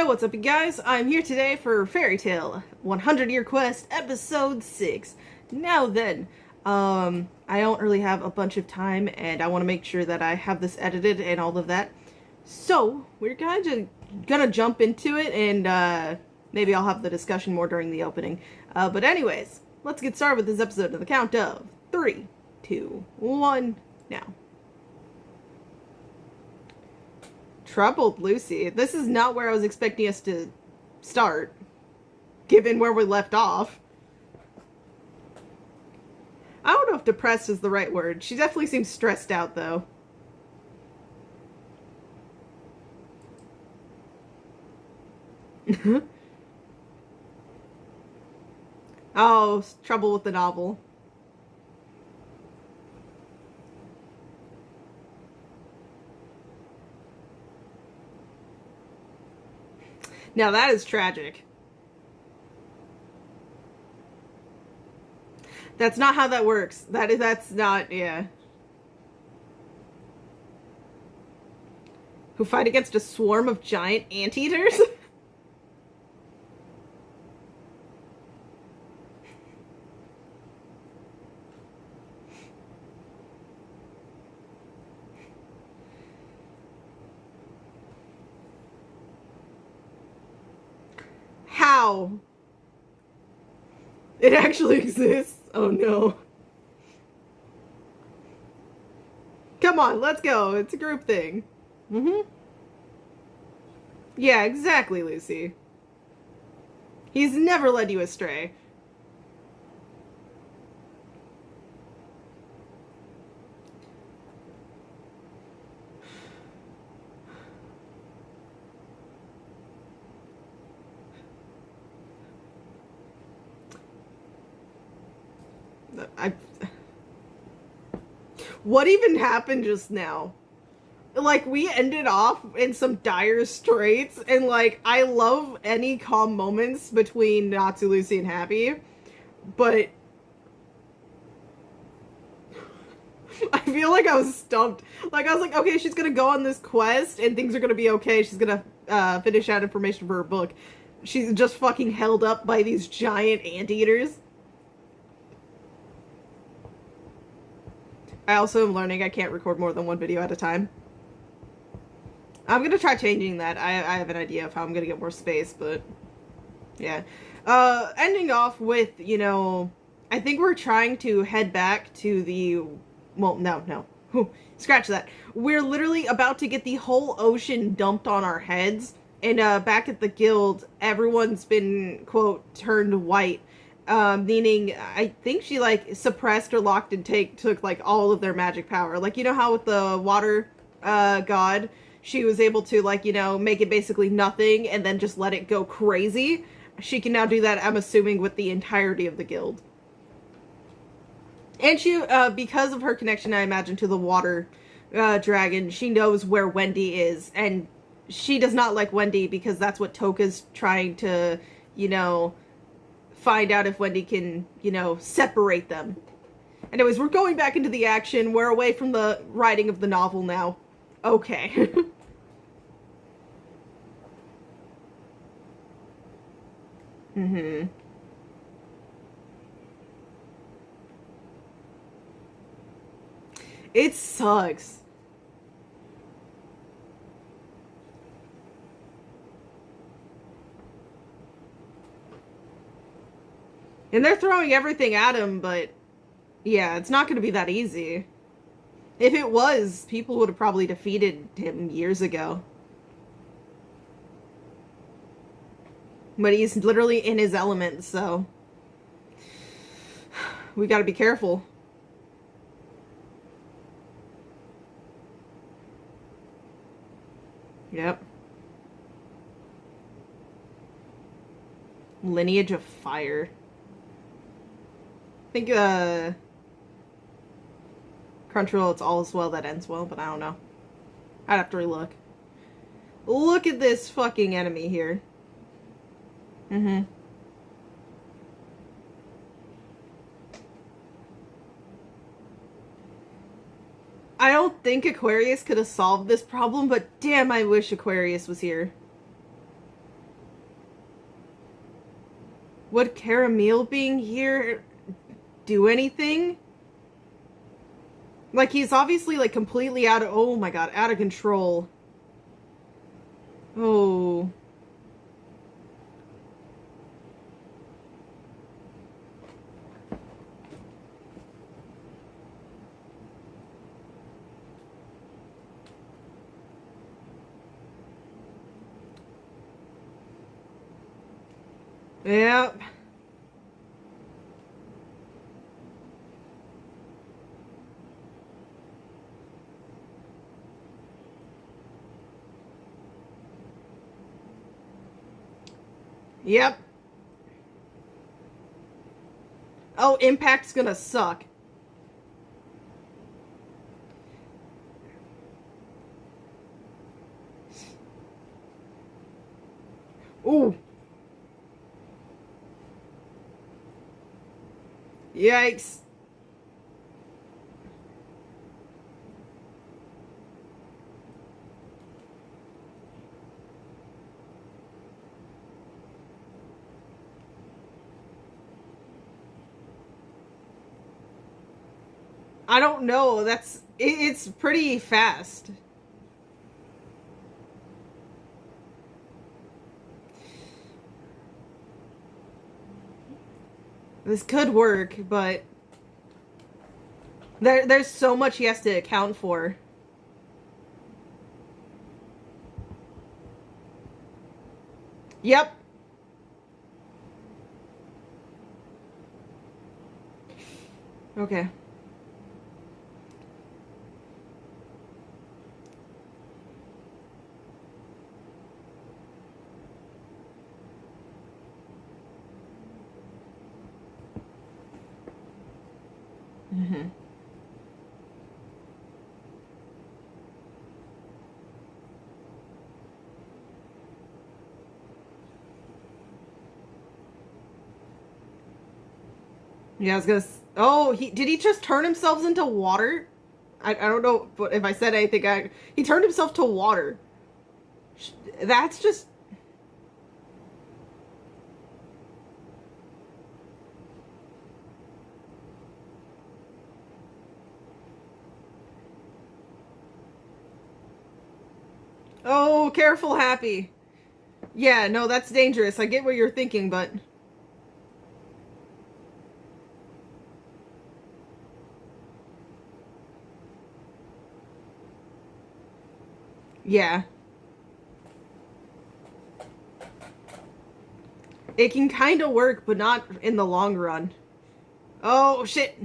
Yo, what's up, you guys? I'm here today for Fairy Tail 100 Year Quest, Episode 6. Now then, I don't really have a bunch of time, and I want to make sure that I have this edited and all of that. So, we're gonna jump into it, and maybe I'll have the discussion more during the opening. But anyways, let's get started with this episode on the count of 3, 2, 1, now. Troubled Lucy. This is not where I was expecting us to start, given where we left off. I don't know if depressed is the right word. She definitely seems stressed out, though. Oh, trouble with the novel. Now that is tragic. That's not how that works. That's not, yeah. Who fight against a swarm of giant anteaters? How? It actually exists? Oh no. Come on, let's go. It's a group thing. Yeah, exactly, Lucy. He's never led you astray. What even happened just now? Like, we ended off in some dire straits, and, like, I love any calm moments between Natsu, Lucy, and Happy, but I feel like I was stumped. Like, I was like, okay, she's gonna go on this quest, and things are gonna be okay. She's gonna finish out information for her book. She's just fucking held up by these giant anteaters. I also am learning I can't record more than one video at a time. I'm gonna try changing that. I have an idea of how I'm gonna get more space, but yeah. Ending off with, you know, I think we're trying to head back to the, well, no. Scratch that. We're literally about to get the whole ocean dumped on our heads, and back at the guild, everyone's been, quote, turned white. Meaning, I think she, like, suppressed or locked and took, like, all of their magic power. Like, you know how with the water, god, she was able to, like, you know, make it basically nothing and then just let it go crazy? She can now do that, I'm assuming, with the entirety of the guild. And she, because of her connection, I imagine, to the water, dragon, she knows where Wendy is, and she does not like Wendy because that's what Toka's trying to, you know, find out if Wendy can, you know, separate them. Anyways, we're going back into the action. We're away from the writing of the novel now. Okay. It sucks. And they're throwing everything at him, but yeah, it's not going to be that easy. If it was, people would have probably defeated him years ago. But he's literally in his element, so we got to be careful. Yep. Lineage of Fire. I think, Crunchyroll, it's all as well that ends well, but I don't know. I'd have to relook. Look at this fucking enemy here. I don't think Aquarius could have solved this problem, but damn, I wish Aquarius was here. Would Caramel being here do anything? Like, he's obviously, like, completely out of... Oh my god, out of control. Oh. Yep. Yep. Oh, Impact's gonna suck. Ooh. Yikes. I don't know. It's pretty fast. This could work, but there's so much he has to account for. Yep. Okay. Mm-hmm. Yeah, I was gonna... Oh, did he just turn himself into water? I don't know if I said anything. He turned himself to water. That's just... Oh, careful, Happy. Yeah, no, that's dangerous. I get what you're thinking, but... Yeah. It can kind of work, but not in the long run. Oh, shit.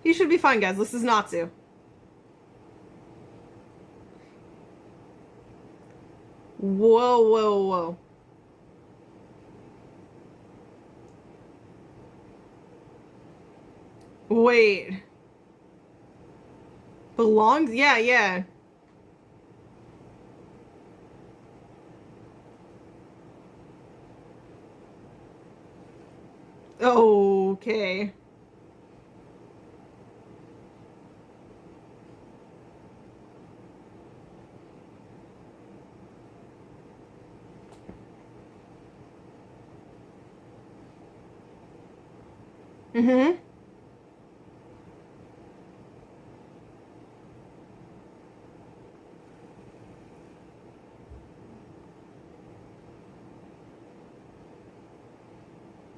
He should be fine, guys. This is Natsu. Whoa, whoa, whoa. Wait. Belongs? Yeah, yeah. Okay. Mm-hmm.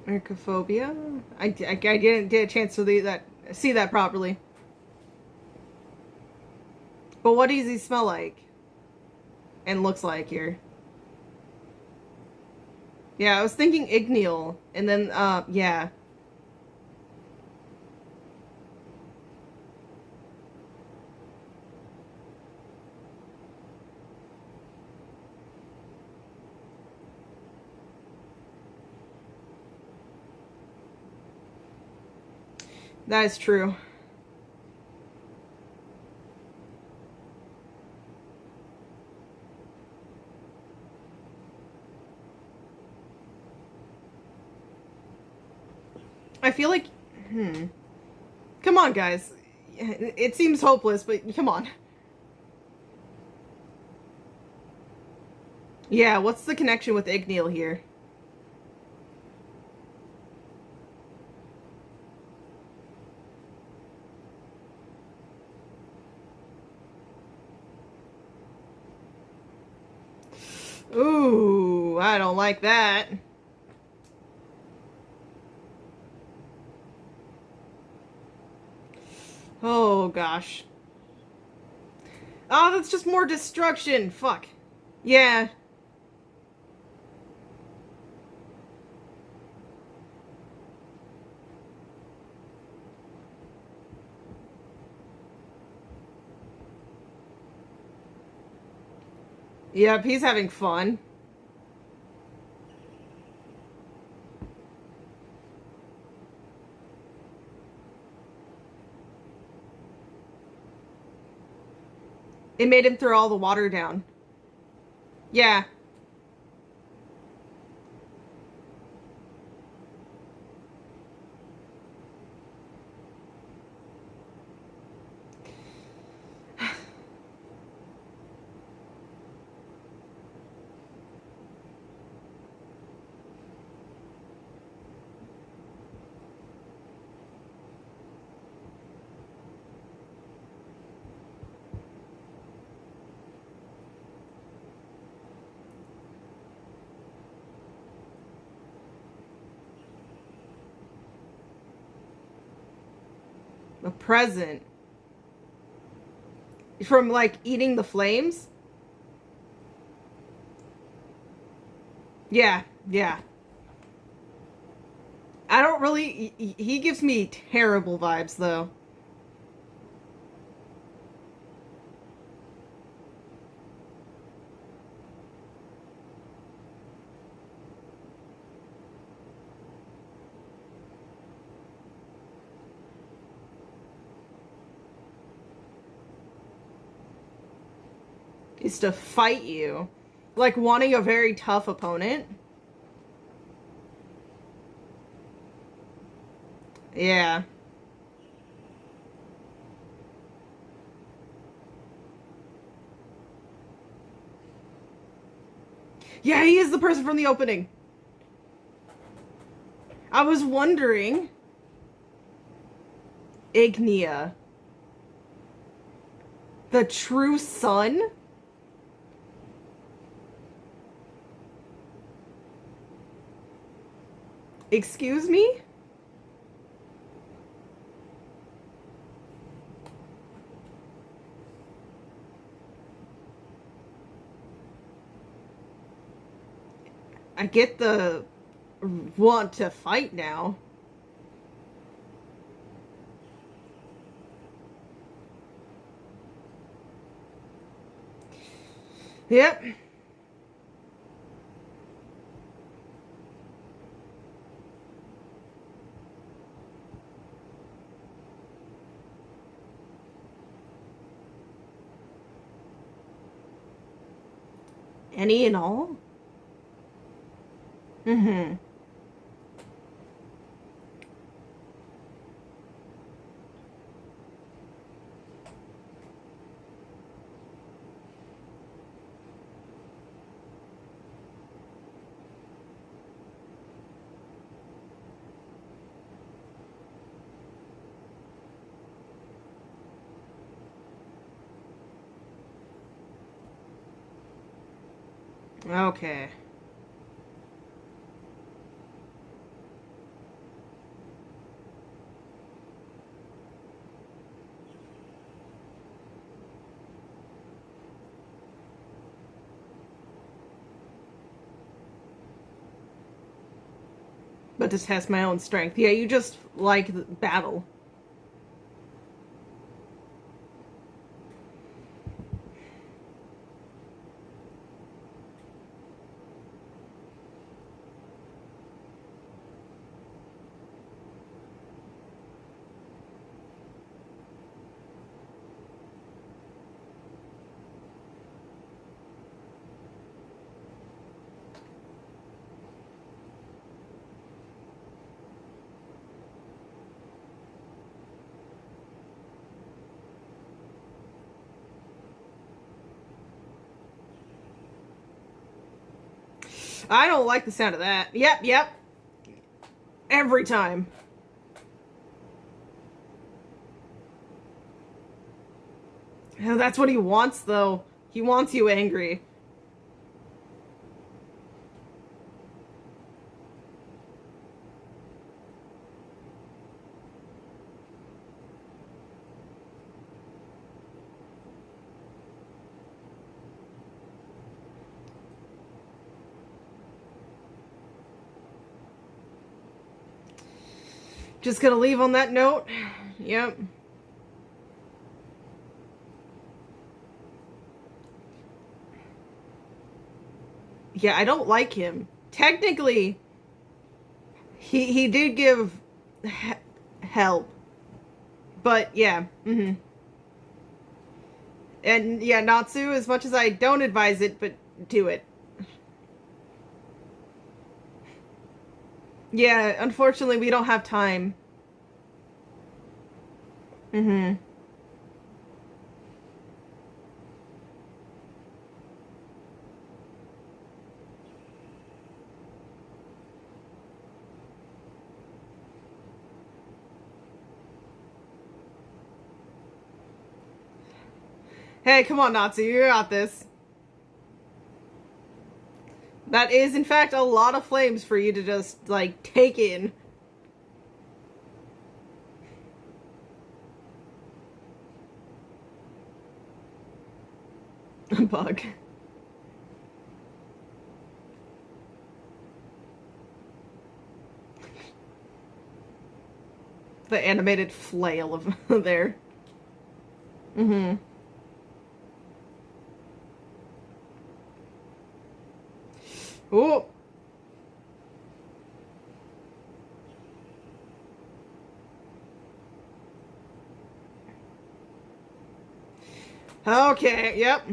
Archophobia? I didn't get a chance to see that properly. But what does he smell like? And looks like here? Yeah, I was thinking Igneal. And then, yeah. That is true. I feel like... Come on, guys. It seems hopeless, but come on. Yeah, what's the connection with Igneel here? Ooh, I don't like that. Oh, gosh. Oh, that's just more destruction. Fuck. Yeah. Yep, he's having fun. It made him throw all the water down. Yeah. A present. From, like, eating the flames? Yeah, yeah. I don't really... He gives me terrible vibes, though. Is to fight you. Like, wanting a very tough opponent. Yeah. Yeah, he is the person from the opening. I was wondering... Ignia. The true son? Excuse me? I get the want to fight now. Yep. Any and all? Mm-hmm. Okay. But to test my own strength. Yeah, you just like the battle. I don't like the sound of that. Yep, yep. Every time. That's what he wants, though. He wants you angry. Just gonna leave on that note. Yep. Yeah, I don't like him. Technically, he did give help. But yeah. And yeah, Natsu, as much as I don't advise it, but do it. Yeah, unfortunately we don't have time. Hey, come on, Natsu, you got this. That is, in fact, a lot of flames for you to just, like, take in. A bug. The animated flail of there. Oh. Okay, yep.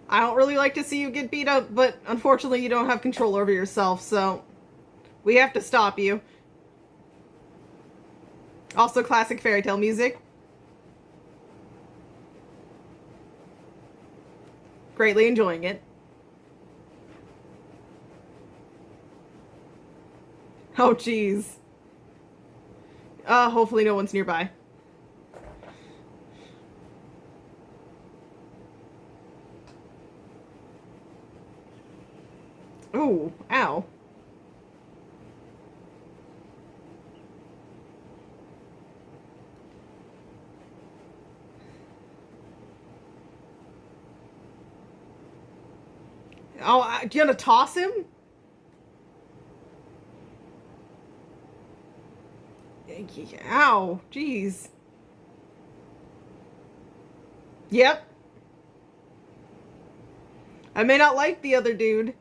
I don't really like to see you get beat up, but unfortunately you don't have control over yourself, so we have to stop you. Also classic fairy tale music. Greatly enjoying it. Oh, jeez. Hopefully no one's nearby. Oh, ow. Oh, you gonna toss him? Ow, jeez. Yep. I may not like the other dude,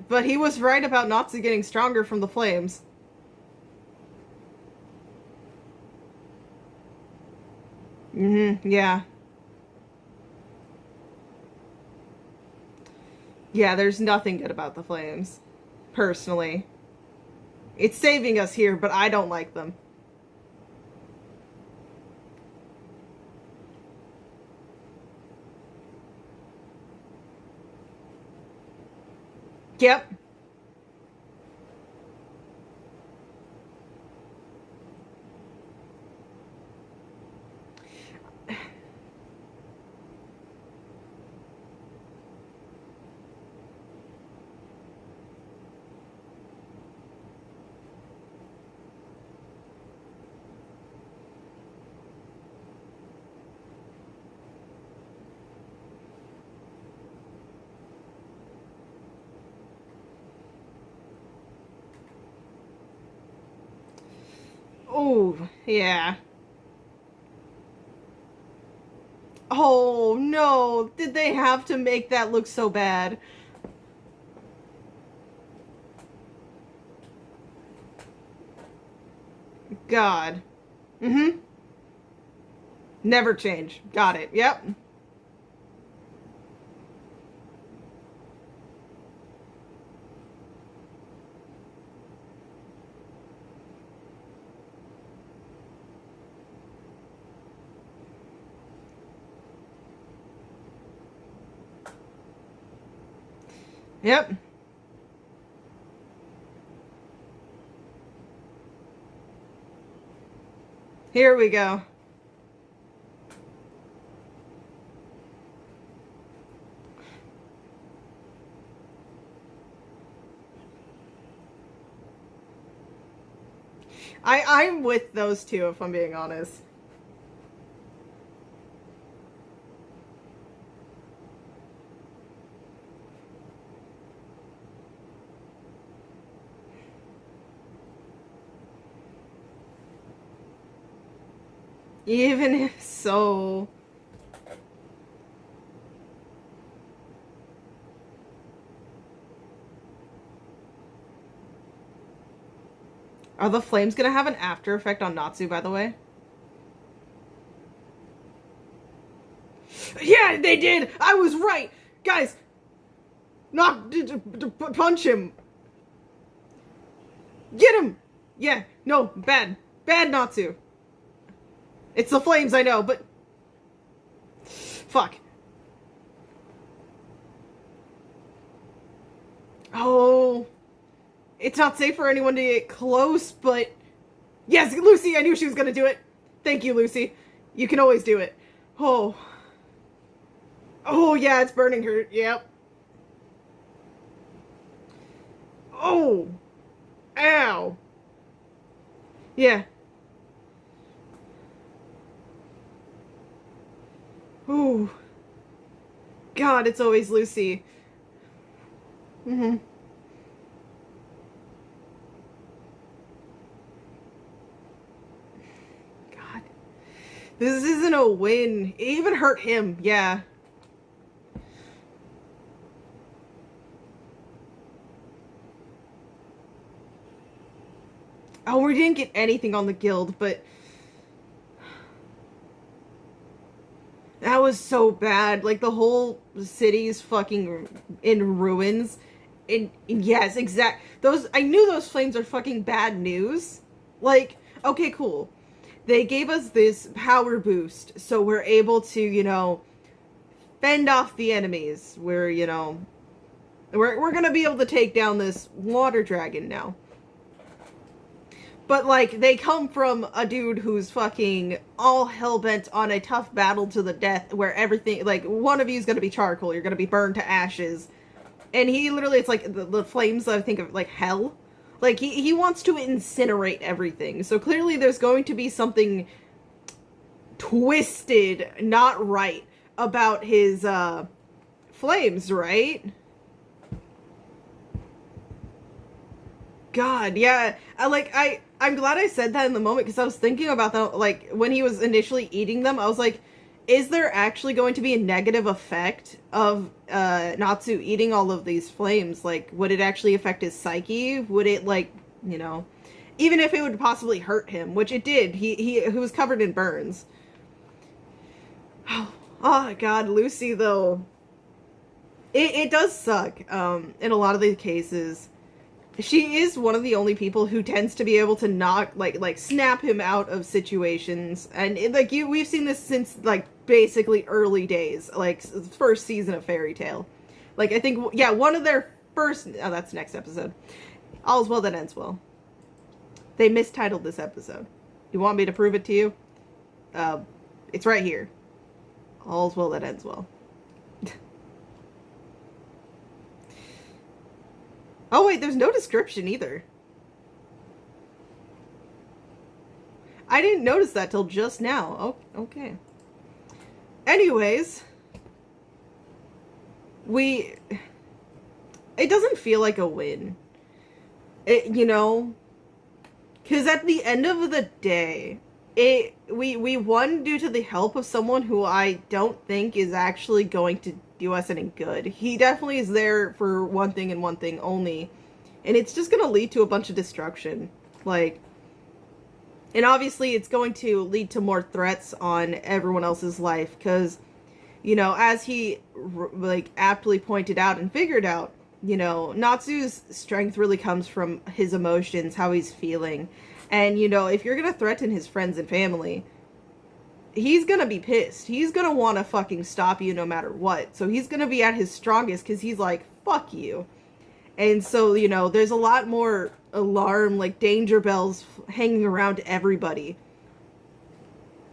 but he was right about Natsu getting stronger from the flames. Yeah. Yeah, there's nothing good about the flames. Personally. It's saving us here, but I don't like them. Yep. Oh, yeah. Oh, no. Did they have to make that look so bad? God. Never change. Got it. Yep. Yep. Here we go. I'm with those two, if I'm being honest. Even if so... Are the flames gonna have an after effect on Natsu, by the way? Yeah, they did! I was right! Guys! Punch him! Get him! Yeah, no, bad. Bad Natsu. It's the flames, I know, but... Fuck. Oh... It's not safe for anyone to get close, but... Yes, Lucy, I knew she was gonna do it. Thank you, Lucy. You can always do it. Oh. Oh, yeah, it's burning her. Yep. Oh. Ow. Yeah. Ooh. God, it's always Lucy. Mm-hmm. God. This isn't a win. It even hurt him. Yeah. Oh, we didn't get anything on the guild, but... That was so bad. Like, the whole city's fucking in ruins. And yes, those, I knew those flames are fucking bad news. Like, okay, cool. They gave us this power boost, so we're able to, you know, fend off the enemies. We're, you know, we're gonna be able to take down this water dragon now. But, like, they come from a dude who's fucking all hell-bent on a tough battle to the death where everything, like, one of you's gonna be charcoal, you're gonna be burned to ashes. And he literally, it's like the flames, I think of, like, hell. Like, he wants to incinerate everything. So clearly there's going to be something twisted, not right, about his, flames, right? God, yeah. I'm glad I said that in the moment, because I was thinking about that, like, when he was initially eating them, I was like, is there actually going to be a negative effect of, Natsu eating all of these flames? Like, would it actually affect his psyche? Would it, like, you know, even if it would possibly hurt him, which it did, he was covered in burns. Oh, God, Lucy, though. It does suck, in a lot of these cases. She is one of the only people who tends to be able to knock, like snap him out of situations, and we've seen this since like basically early days, like first season of Fairy Tail. Like I think, yeah, one of their first. Oh, that's next episode. All's well that ends well. They mistitled this episode. You want me to prove it to you? It's right here. All's well that ends well. Oh wait, there's no description either. I didn't notice that till just now. Oh, okay. Anyways, it doesn't feel like a win. You know, because at the end of the day, we won due to the help of someone who I don't think is actually going to do us any good. He definitely is there for one thing and one thing only, and it's just gonna lead to a bunch of destruction. Like, and obviously it's going to lead to more threats on everyone else's life, because, you know, as he like aptly pointed out and figured out, you know, Natsu's strength really comes from his emotions, how he's feeling. And, you know, if you're gonna threaten his friends and family, he's gonna be pissed. He's gonna want to fucking stop you no matter what. So he's gonna be at his strongest, because he's like, fuck you. And so, you know, there's a lot more alarm, like danger bells hanging around everybody.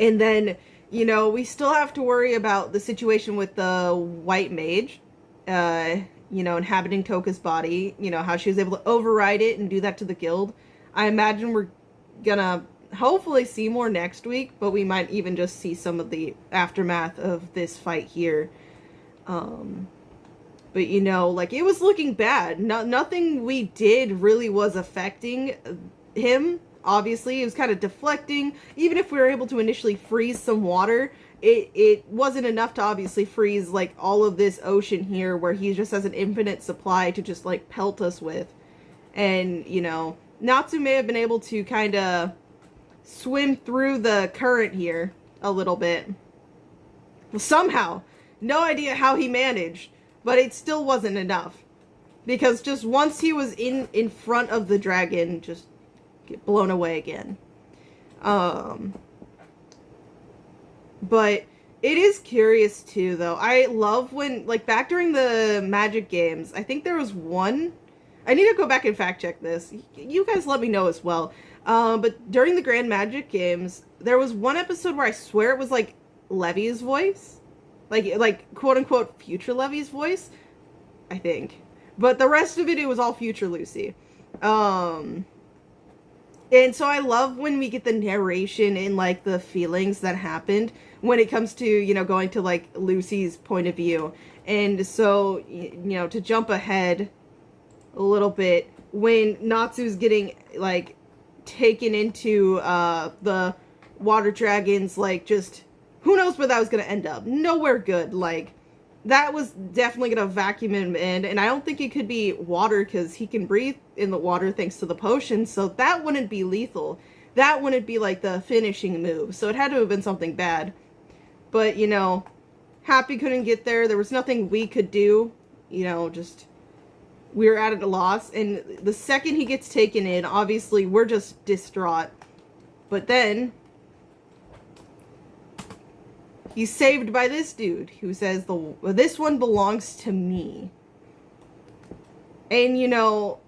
And then, you know, we still have to worry about the situation with the white mage, you know, inhabiting Toka's body, you know, how she was able to override it and do that to the guild. I imagine we're gonna hopefully see more next week, but we might even just see some of the aftermath of this fight here. But, you know, like, it was looking bad. Nothing we did really was affecting him. Obviously, it was kind of deflecting. Even if we were able to initially freeze some water, it wasn't enough to obviously freeze, like, all of this ocean here where he just has an infinite supply to just, like, pelt us with. And, you know, Natsu may have been able to kind of swim through the current here a little bit. Well, somehow. No idea how he managed. But it still wasn't enough. Because just once he was in front of the dragon, just get blown away again. But it is curious too, though. I love when, like, back during the Magic games, I think there was one... I need to go back and fact check this. You guys let me know as well. But during the Grand Magic games, there was one episode where I swear it was, like, Levy's voice. Like, quote-unquote, future Levy's voice, I think. But the rest of it was all future Lucy. And so I love when we get the narration and, like, the feelings that happened when it comes to, you know, going to, like, Lucy's point of view. And so, you know, to jump ahead a little bit, when Natsu's getting, like, taken into the water dragons, like, just... Who knows where that was going to end up? Nowhere good. Like, that was definitely going to vacuum him in. And I don't think it could be water because he can breathe in the water thanks to the potion. So that wouldn't be lethal. That wouldn't be, like, the finishing move. So it had to have been something bad. But, you know, Happy couldn't get there. There was nothing we could do. You know, just... We were at a loss. And the second he gets taken in, obviously, we're just distraught. But then... He's saved by this dude who says, this one belongs to me. And, you know,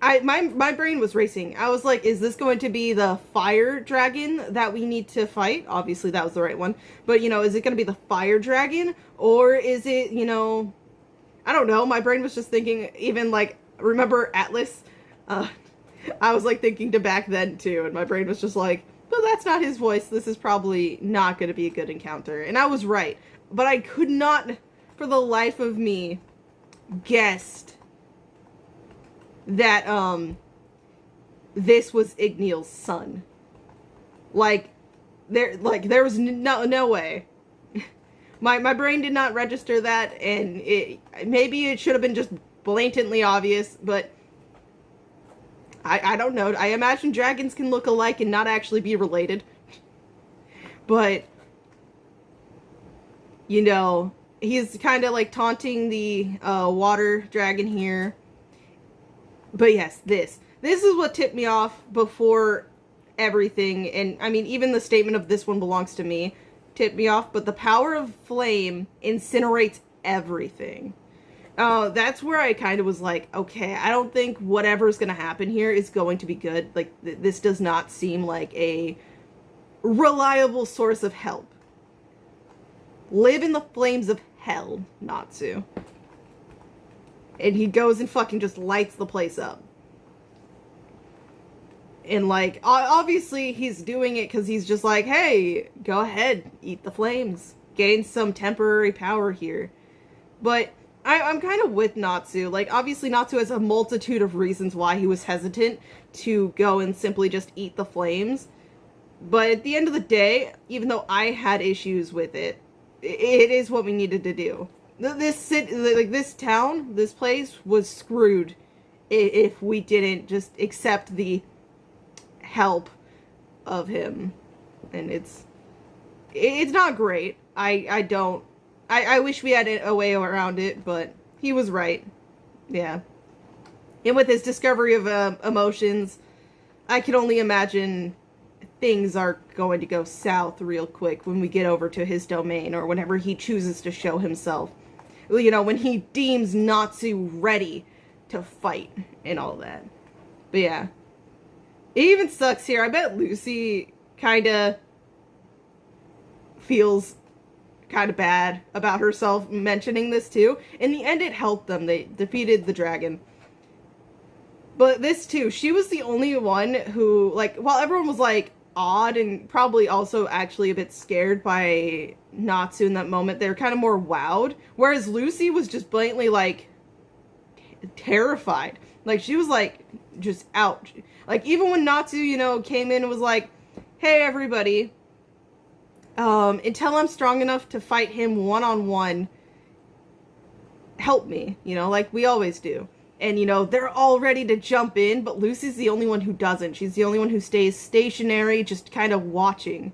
my brain was racing. I was like, is this going to be the fire dragon that we need to fight? Obviously, that was the right one. But, you know, is it going to be the fire dragon? Or is it, you know, I don't know. My brain was just thinking, even, like, remember Atlas? I was, like, thinking to back then, too. And my brain was just like... But that's not his voice. This is probably not going to be a good encounter. And I was right. But I could not, for the life of me, guessed that, this was Igneal's son. Like, there was no way. My brain did not register that, and maybe it should have been just blatantly obvious, but... I don't know. I imagine dragons can look alike and not actually be related. But, you know, he's kind of like taunting the water dragon here. But yes, this is what tipped me off before everything. And I mean, even the statement of this one belongs to me tipped me off. But the power of flame incinerates everything. That's where I kind of was like, okay, I don't think whatever's going to happen here is going to be good. Like, this does not seem like a reliable source of help. Live in the flames of hell, Natsu. And he goes and fucking just lights the place up. And, like, obviously he's doing it because he's just like, hey, go ahead, eat the flames. Gain some temporary power here. But... I'm kind of with Natsu. Like, obviously Natsu has a multitude of reasons why he was hesitant to go and simply just eat the flames. But at the end of the day, even though I had issues with it, it is what we needed to do. This town, this place, was screwed if we didn't just accept the help of him. And it's not great. I wish we had a way around it, but he was right. Yeah. And with his discovery of emotions, I can only imagine things are going to go south real quick when we get over to his domain, or whenever he chooses to show himself. You know, when he deems Natsu ready to fight and all that. But yeah. It even sucks here. I bet Lucy kinda feels kind of bad about herself mentioning this too. In the end, it helped them. They defeated the dragon. But this too, she was the only one who, like, while everyone was like odd and probably also actually a bit scared by Natsu in that moment, they were kind of more wowed. Whereas Lucy was just blatantly like terrified. Like, she was like just out. Like, even when Natsu, you know, came in and was like, hey everybody, until I'm strong enough to fight him one-on-one, help me, you know, like we always do. And, you know, they're all ready to jump in, but Lucy's the only one who doesn't. She's the only one who stays stationary, just kind of watching.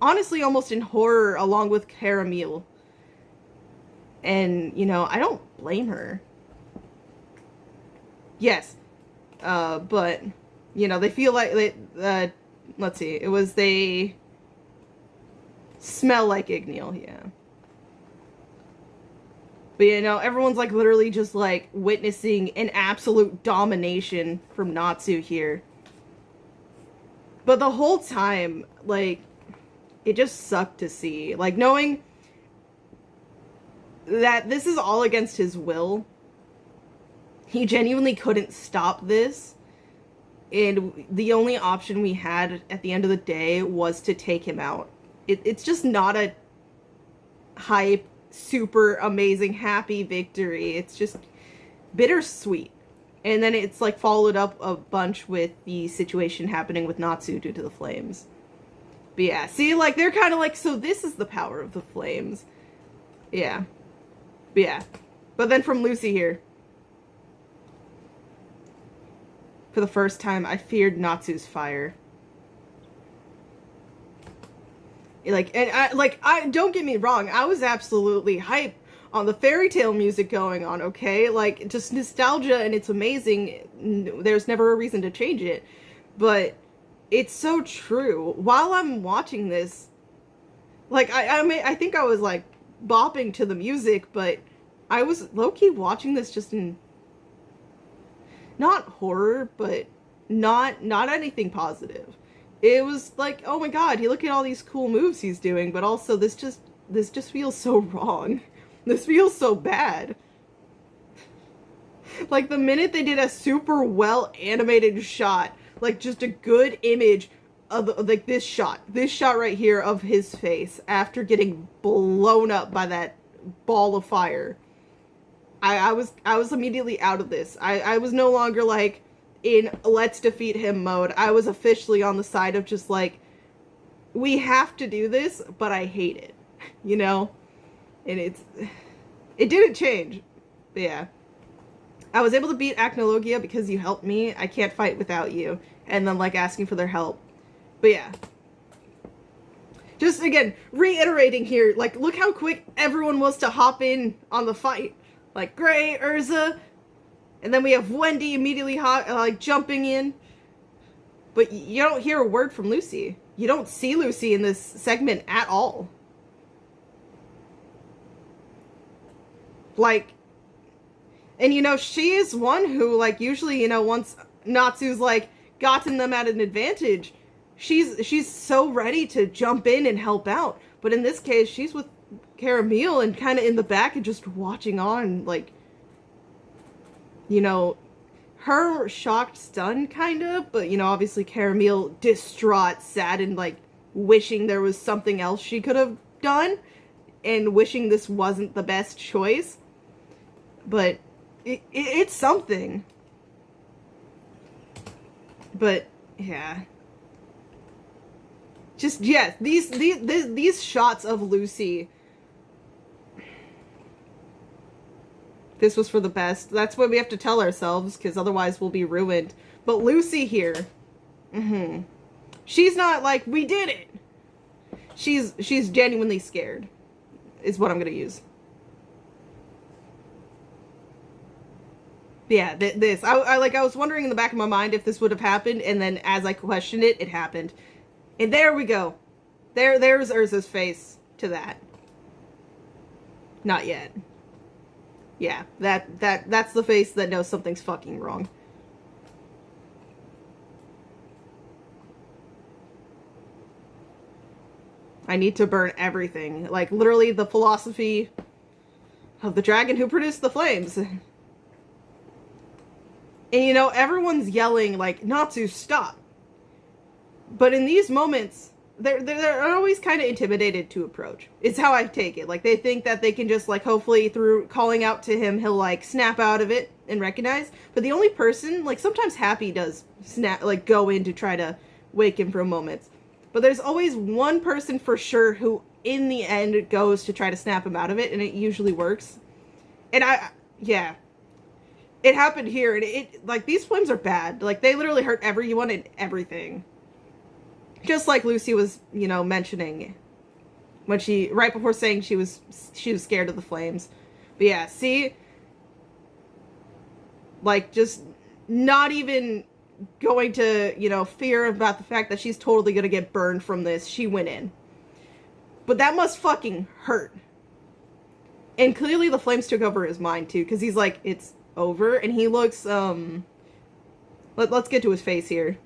Honestly, almost in horror, along with Caramel. And, you know, I don't blame her. Yes. But, you know, they feel like they, let's see, it was they smell like Igneel, yeah. But, you know, everyone's, like, literally just, like, witnessing an absolute domination from Natsu here. But the whole time, like, it just sucked to see. Like, knowing that this is all against his will. He genuinely couldn't stop this. And the only option we had at the end of the day was to take him out. It's just not a hype, super amazing, happy victory. It's just bittersweet. And then it's like followed up a bunch with the situation happening with Natsu due to the flames. But yeah, see, like, they're kind of like, so this is the power of the flames. Yeah. But yeah. But then from Lucy here. For the first time, I feared Natsu's fire. Like, and I don't get me wrong, I was absolutely hyped on the fairy tale music going on, okay? Like, just nostalgia, and it's amazing. There's never a reason to change it. But it's so true. While I'm watching this, like, I think I was, like, bopping to the music, but I was low-key watching this just in, not horror, but not anything positive. It was like, oh my god, look at all these cool moves he's doing, but also this just feels so wrong. This feels so bad. Like, the minute they did a super well animated shot, like just a good image of like this shot right here of his face after getting blown up by that ball of fire, I was immediately out of this. I was no longer like in let's defeat him mode. I was officially on the side of just like, we have to do this, but I hate it, you know? And it didn't change. But yeah. I was able to beat Acnologia because you helped me. I can't fight without you. And then, like, asking for their help. But yeah. Just, again, reiterating here, like, look how quick everyone was to hop in on the fight. Like, Gray, Urza, and then we have Wendy immediately jumping in. But you don't hear a word from Lucy. You don't see Lucy in this segment at all. Like, and you know, she is one who, like, usually, you know, once Natsu's, like, gotten them at an advantage, she's so ready to jump in and help out. But in this case, she's with Caramel and kind of in the back and just watching on, like, you know, her shocked, stunned, kind of, but, you know, obviously Caramel distraught, sad, and, like, wishing there was something else she could have done, and wishing this wasn't the best choice. But it's something. But yeah, just yeah, these shots of Lucy. This was for the best. That's what we have to tell ourselves, because otherwise we'll be ruined. But Lucy here, she's not like, we did it. She's genuinely scared, is what I'm gonna use. Yeah, this. I was wondering in the back of my mind if this would have happened, and then as I questioned it, it happened. And there we go. There's Urza's face to that. Not yet. Yeah, that's the face that knows something's fucking wrong. I need to burn everything. Like, literally the philosophy of the dragon who produced the flames. And, you know, everyone's yelling, like, Natsu, stop. But in these moments, they're always kind of intimidated to approach. It's how I take it. Like, they think that they can just, like, hopefully through calling out to him, he'll, like, snap out of it and recognize. But the only person, like, sometimes Happy does snap, like, go in to try to wake him for a moment. But there's always one person for sure who, in the end, goes to try to snap him out of it, and it usually works. And yeah. It happened here, and like, these flames are bad. Like, they literally hurt everyone and everything. Just like Lucy was, you know, mentioning when right before saying she was scared of the flames. But yeah, see? Like, just not even going to, you know, fear about the fact that she's totally gonna get burned from this. She went in. But that must fucking hurt. And clearly the flames took over his mind, too, because he's like, it's over, and he looks, let's get to his face here.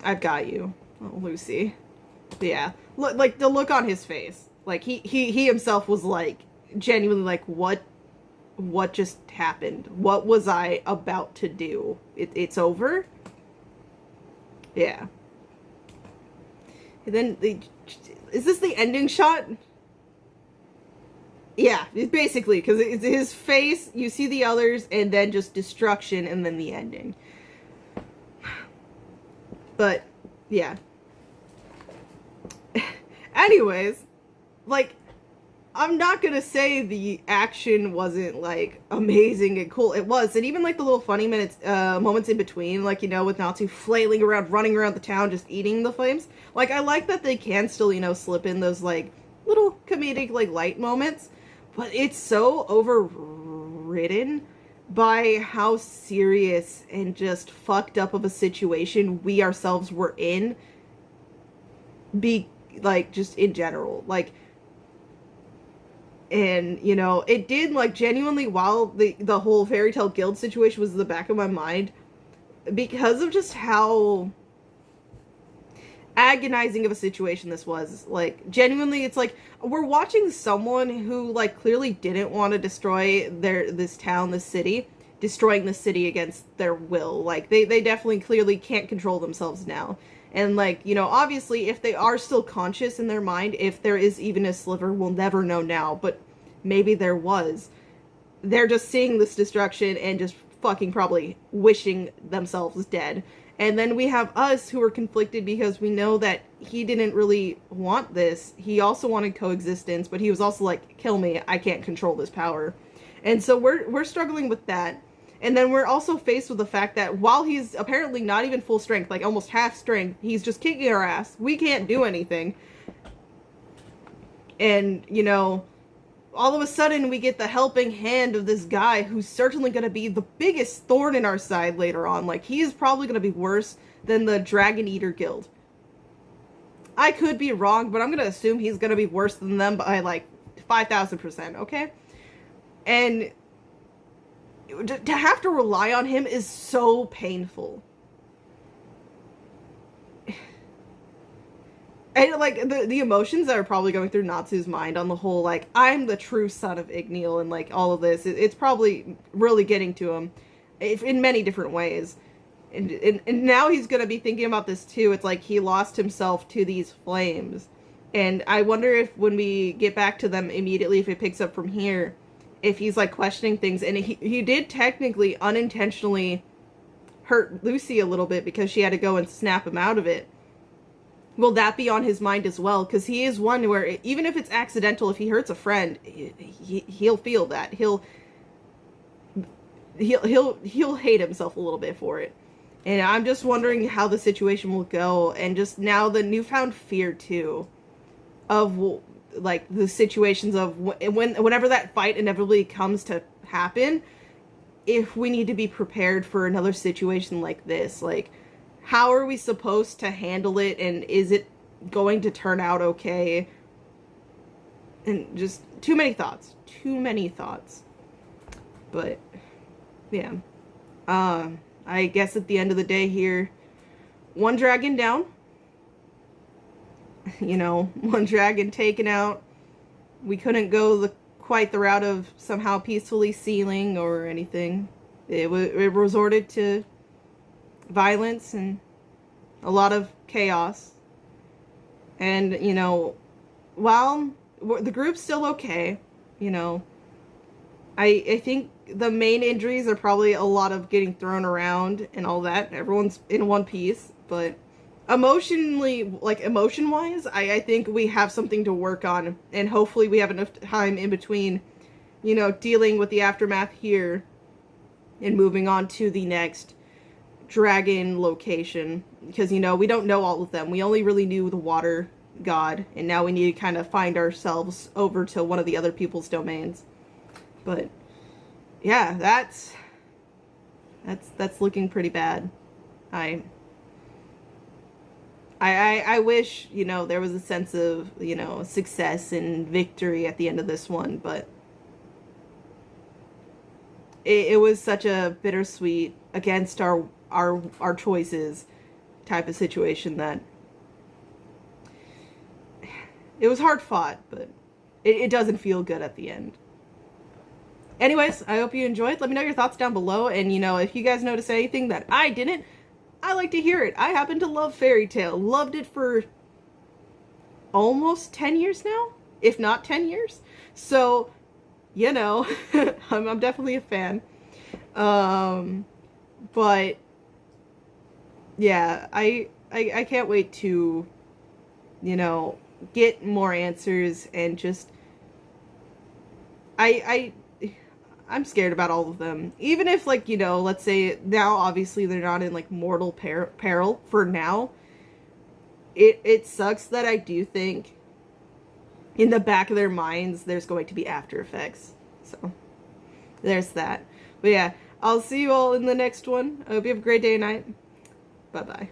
I've got you. Oh, Lucy. But yeah. Look, like, the look on his face. Like, he himself was, like, genuinely like, what just happened? What was I about to do? It's over? Yeah. And then, is this the ending shot? Yeah, basically, because it's his face, you see the others, and then just destruction, and then the ending. But, yeah. Anyways, like, I'm not gonna say the action wasn't, like, amazing and cool. It was, and even, like, the little funny moments in between, like, you know, with Natsu flailing around, running around the town, just eating the flames. Like, I like that they can still, you know, slip in those, like, little comedic, like, light moments. But it's so overridden by how serious and just fucked up of a situation we ourselves were in. Like, just in general. Like, and, you know, it did, like, genuinely, while the whole Fairy Tail Guild situation was in the back of my mind, because of just how agonizing of a situation this was. Like, genuinely, it's like, we're watching someone who, like, clearly didn't want to destroy this town, this city, destroying the city against their will. Like, they definitely clearly can't control themselves now. And, like, you know, obviously, if they are still conscious in their mind, if there is even a sliver, we'll never know now, but maybe there was. They're just seeing this destruction and just fucking probably wishing themselves dead. And then we have us who are conflicted because we know that he didn't really want this. He also wanted coexistence, but he was also like, kill me, I can't control this power. And so we're struggling with that. And then we're also faced with the fact that while he's apparently not even full strength, like almost half strength, he's just kicking our ass. We can't do anything. And, you know, all of a sudden we get the helping hand of this guy who's certainly going to be the biggest thorn in our side later on. Like, he is probably going to be worse than the Dragon Eater Guild. I could be wrong, but I'm going to assume he's going to be worse than them by, like, 5,000%, okay? And to have to rely on him is so painful. And, like, the emotions that are probably going through Natsu's mind on the whole, like, I'm the true son of Igneel and, like, all of this, it's probably really getting to him in many different ways. And now he's going to be thinking about this, too. It's like he lost himself to these flames. And I wonder if when we get back to them immediately, if it picks up from here, if he's, like, questioning things. And he did technically unintentionally hurt Lucy a little bit because she had to go and snap him out of it. Will that be on his mind as well? Because he is one where, even if it's accidental, if he hurts a friend, he'll feel that. He'll hate himself a little bit for it. And I'm just wondering how the situation will go. And just now the newfound fear, too, of, like, the situations of whenever that fight inevitably comes to happen, if we need to be prepared for another situation like this. Like, how are we supposed to handle it, and is it going to turn out okay? And just too many thoughts. Too many thoughts. But yeah, I guess at the end of the day here, one dragon down. You know, one dragon taken out. We couldn't go quite the route of somehow peacefully sealing or anything. It resorted to violence and a lot of chaos. And, you know, while the group's still okay, you know, I think the main injuries are probably a lot of getting thrown around and all that. Everyone's in one piece, but emotionally, like emotion-wise, I think we have something to work on, and hopefully we have enough time in between, you know, dealing with the aftermath here and moving on to the next dragon location, because, you know, we don't know all of them. We only really knew the water god, and now we need to kind of find ourselves over to one of the other people's domains. But yeah, that's looking pretty bad. I wish, you know, there was a sense of, you know, success and victory at the end of this one, but it was such a bittersweet against our choices type of situation that it was hard fought, but it doesn't feel good at the end. Anyways, I hope you enjoyed. Let me know your thoughts down below, and, you know, if you guys notice anything that I didn't, I like to hear it. I happen to love Fairy Tail. Loved it for almost 10 years now, if not 10 years. So, you know, I'm definitely a fan. But yeah, I can't wait to, you know, get more answers, and just I'm scared about all of them. Even if, like, you know, let's say now obviously they're not in, like, mortal peril for now. It sucks that I do think in the back of their minds there's going to be after effects. So there's that. But yeah, I'll see you all in the next one. I hope you have a great day and night. Bye-bye.